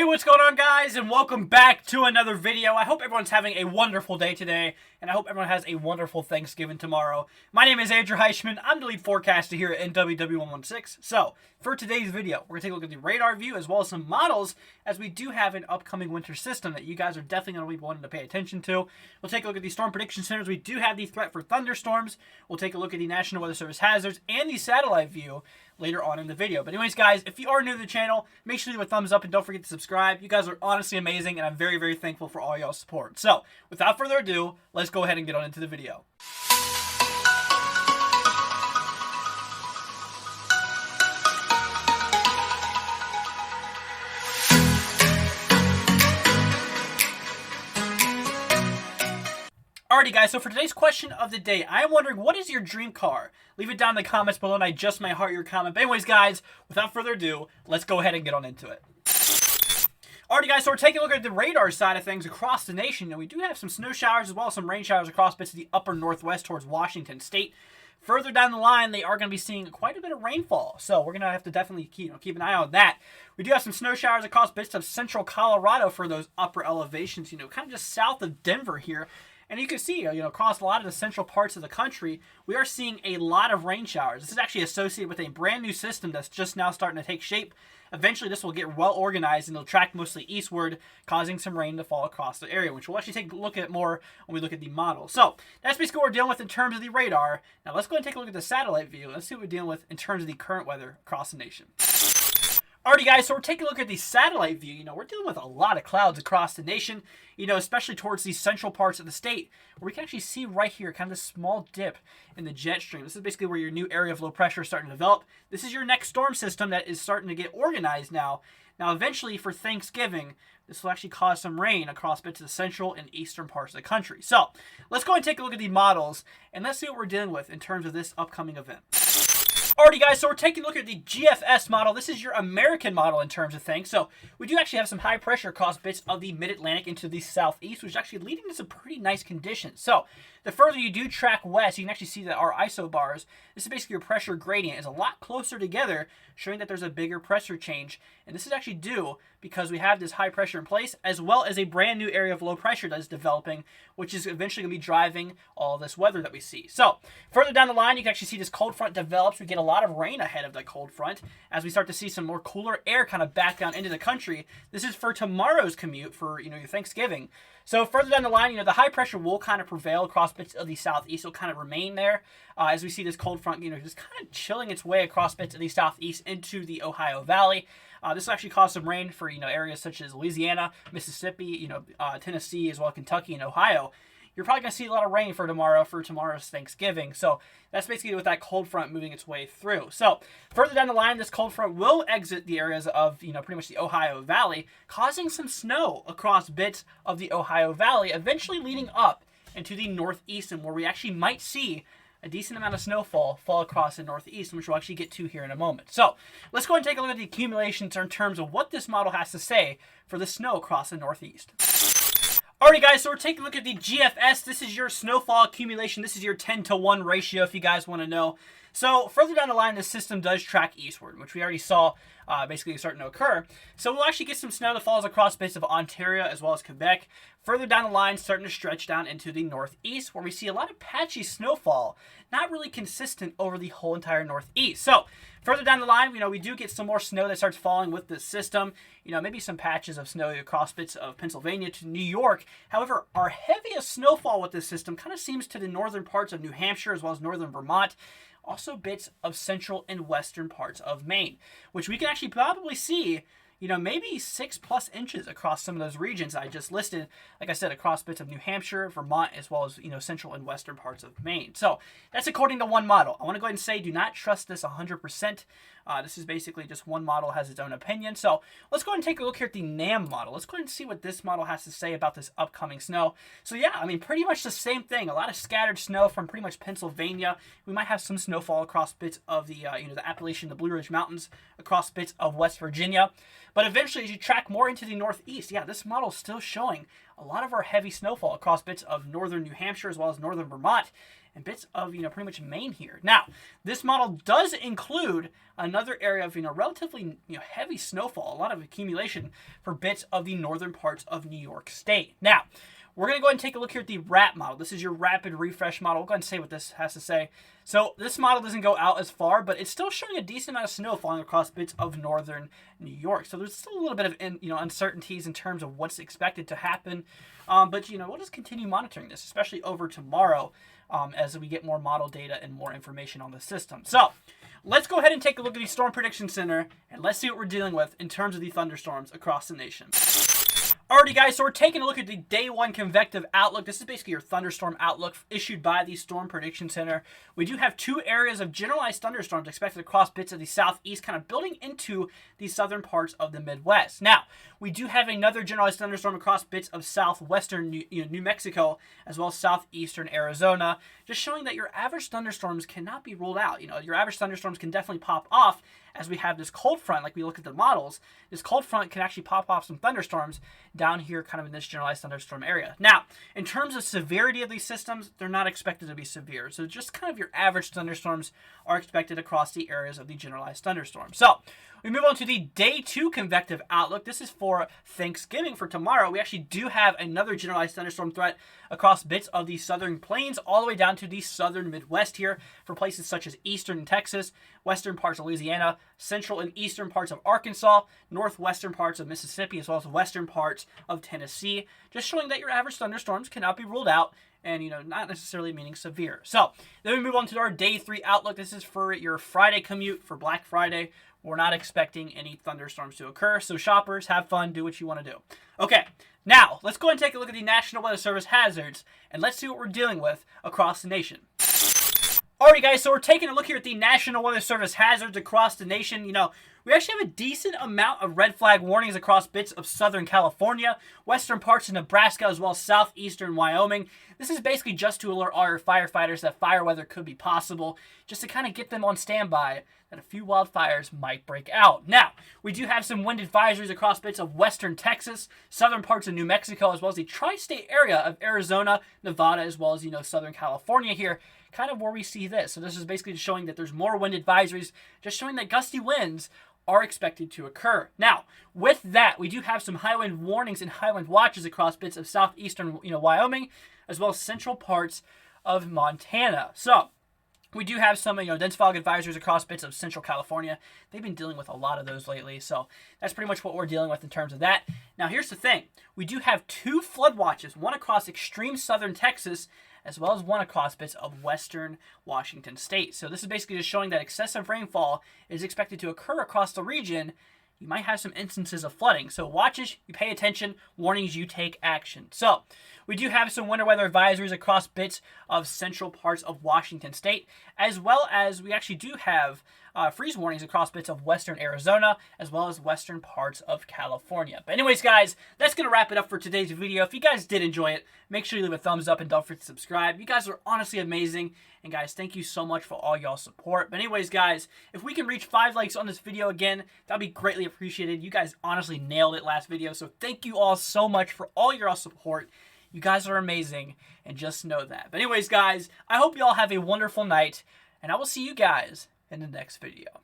Hey, what's going on, guys, and welcome back to another video. I hope everyone's having a wonderful day today, and I hope everyone has a wonderful Thanksgiving tomorrow. My name is Andrew Heischman. I'm the lead forecaster here at NWW116. So, for today's video, we're going to take a look at the radar view as well as some models, as we do have an upcoming winter system that you guys are definitely going to be wanting to pay attention to. We'll take a look at the storm prediction centers. We do have the threat for thunderstorms. We'll take a look at the National Weather Service hazards and the satellite view later on in the video. But anyways, guys, if you are new to the channel, make sure to leave a thumbs up and don't forget to subscribe. You guys are honestly amazing, and I'm very, very thankful for all y'all's support. So, without further ado, let's go ahead and get on into the video. Alrighty, guys, so for today's question of the day, I am wondering, what is your dream car? Leave it down in the comments below, and I just might heart your comment. But anyways, guys, without further ado, let's go ahead and get on into it. Alrighty, guys, so we're taking a look at the radar side of things across the nation. And we do have some snow showers as well as some rain showers across bits of the upper northwest towards Washington State. Further down the line, they are going to be seeing quite a bit of rainfall, so we're going to have to definitely keep an eye on that. We do have some snow showers across bits of central Colorado for those upper elevations, kind of just south of Denver here. And you can see, across a lot of the central parts of the country, we are seeing a lot of rain showers. This is actually associated with a brand new system that's just now starting to take shape. Eventually, this will get well organized and it'll track mostly eastward, causing some rain to fall across the area, which we'll actually take a look at more when we look at the model. So, that's basically what we're dealing with in terms of the radar. Now, let's go ahead and take a look at the satellite view. Let's see what we're dealing with in terms of the current weather across the nation. Alrighty, guys, so we're taking a look at the satellite view. We're dealing with a lot of clouds across the nation, especially towards the central parts of the state, where we can actually see right here kind of this small dip in the jet stream. This is basically where your new area of low pressure is starting to develop. This is your next storm system that is starting to get organized now. Now, eventually, for Thanksgiving, this will actually cause some rain across bits of the central and eastern parts of the country. So, let's go and take a look at the models, and let's see what we're dealing with in terms of this upcoming event. Alrighty, guys, so we're taking a look at the GFS model. This is your American model in terms of things. So we do actually have some high pressure across bits of the mid-Atlantic into the southeast, which is actually leading to some pretty nice conditions. So the further you do track west, you can actually see that our isobars, this is basically your pressure gradient, is a lot closer together, showing that there's a bigger pressure change. And this is actually due because we have this high pressure in place, as well as a brand new area of low pressure that is developing, which is eventually going to be driving all this weather that we see. So further down the line, you can actually see this cold front develops. We get a lot of rain ahead of the cold front as we start to see some more cooler air kind of back down into the country. This is for tomorrow's commute for, your Thanksgiving. So further down the line, the high pressure will kind of prevail across bits of the southeast. It'll kind of remain there as we see this cold front, just kind of chilling its way across bits of the southeast into the Ohio Valley. This will actually cause some rain for, areas such as Louisiana, Mississippi, Tennessee, as well as Kentucky and Ohio. You're probably going to see a lot of rain for tomorrow's Thanksgiving. So that's basically with that cold front moving its way through. So further down the line, this cold front will exit the areas of, pretty much the Ohio Valley, causing some snow across bits of the Ohio Valley, eventually leading up into the northeast, and where we actually might see a decent amount of snowfall fall across the northeast, which we'll actually get to here in a moment. So let's go and take a look at the accumulations in terms of what this model has to say for the snow across the northeast. Alrighty, guys, so we're taking a look at the GFS. This is your snowfall accumulation. This is your 10-to-1 ratio, if you guys want to know. So further down the line, the system does track eastward, which we already saw basically starting to occur. So we'll actually get some snow that falls across bits of Ontario as well as Quebec. Further down the line, starting to stretch down into the northeast, where we see a lot of patchy snowfall, not really consistent over the whole entire northeast. So further down the line, we do get some more snow that starts falling with the system. Maybe some patches of snow across bits of Pennsylvania to New York. However, our heaviest snowfall with this system kind of seems to the northern parts of New Hampshire as well as northern Vermont. Also bits of central and western parts of Maine, which we can actually probably see, maybe 6+ inches across some of those regions I just listed. Like I said, across bits of New Hampshire, Vermont, as well as, central and western parts of Maine. So that's according to one model. I want to go ahead and say, do not trust this 100%. This is basically just one model has its own opinion. So let's go ahead and take a look here at the NAM model. Let's go ahead and see what this model has to say about this upcoming snow. So yeah, pretty much the same thing. A lot of scattered snow from pretty much Pennsylvania. We might have some snowfall across bits of the, the Appalachian, the Blue Ridge Mountains, across bits of West Virginia. But eventually, as you track more into the northeast, yeah, this model is still showing a lot of our heavy snowfall across bits of northern New Hampshire as well as northern Vermont. and bits of, pretty much Maine here. Now, this model does include another area of, relatively, heavy snowfall, a lot of accumulation for bits of the northern parts of New York State. Now, we're going to go ahead and take a look here at the RAP model. This is your rapid refresh model. We'll go ahead and say what this has to say. So this model doesn't go out as far, but it's still showing a decent amount of snow falling across bits of northern New York. So there's still a little bit of uncertainties in terms of what's expected to happen. But we'll just continue monitoring this, especially over tomorrow as we get more model data and more information on the system. So let's go ahead and take a look at the Storm Prediction Center, and let's see what we're dealing with in terms of the thunderstorms across the nation. Alrighty guys, so we're taking a look at the Day 1 Convective Outlook. This is basically your thunderstorm outlook issued by the Storm Prediction Center. We do have 2 areas of generalized thunderstorms expected across bits of the southeast, kind of building into the southern parts of the Midwest. Now, we do have another generalized thunderstorm across bits of southwestern New Mexico, as well as southeastern Arizona, just showing that your average thunderstorms cannot be ruled out. Your average thunderstorms can definitely pop off as we have this cold front, like we look at the models. This cold front can actually pop off some thunderstorms down here kind of in this generalized thunderstorm area. Now, in terms of severity of these systems, they're not expected to be severe. So just kind of your average thunderstorms are expected across the areas of the generalized thunderstorm. So we move on to the Day 2 Convective Outlook. This is for Thanksgiving, for tomorrow. We actually do have another generalized thunderstorm threat across bits of the southern plains all the way down to the southern Midwest here for places such as eastern Texas, western parts of Louisiana, central and eastern parts of Arkansas, northwestern parts of Mississippi, as well as western parts of Tennessee, just showing that your average thunderstorms cannot be ruled out and, not necessarily meaning severe. So then we move on to our Day 3 Outlook. This is for your Friday commute for Black Friday. We're not expecting any thunderstorms to occur, so shoppers, have fun, do what you want to do. Okay, now let's go ahead and take a look at the National Weather Service hazards, and let's see what we're dealing with across the nation. Alrighty guys, so we're taking a look here at the National Weather Service hazards across the nation. We actually have a decent amount of red flag warnings across bits of Southern California, western parts of Nebraska, as well as southeastern Wyoming. This is basically just to alert all your firefighters that fire weather could be possible, just to kind of get them on standby that a few wildfires might break out. Now, we do have some wind advisories across bits of western Texas, southern parts of New Mexico, as well as the tri-state area of Arizona, Nevada, as well as, Southern California here, kind of where we see this. So this is basically just showing that there's more wind advisories, just showing that gusty winds are expected to occur. Now, with that, we do have some high wind warnings and high wind watches across bits of southeastern, Wyoming, as well as central parts of Montana. So we do have some, dense fog advisories across bits of central California. They've been dealing with a lot of those lately, so that's pretty much what we're dealing with in terms of that. Now, here's the thing. We do have 2 flood watches, one across extreme southern Texas, as well as one across bits of western Washington state. So this is basically just showing that excessive rainfall is expected to occur across the region. You might have some instances of flooding. So watches, you pay attention. Warnings, you take action. So we do have some winter weather advisories across bits of central parts of Washington state, as well as we actually do have freeze warnings across bits of western Arizona, as well as western parts of California. But anyways, guys, that's going to wrap it up for today's video. If you guys did enjoy it, make sure you leave a thumbs up and don't forget to subscribe. You guys are honestly amazing. And guys, thank you so much for all y'all's support. But anyways, guys, if we can reach 5 likes on this video again, that'd be greatly appreciated. You guys honestly nailed it last video. So thank you all so much for all your support. You guys are amazing, and just know that. But anyways, guys, I hope you all have a wonderful night, and I will see you guys in the next video.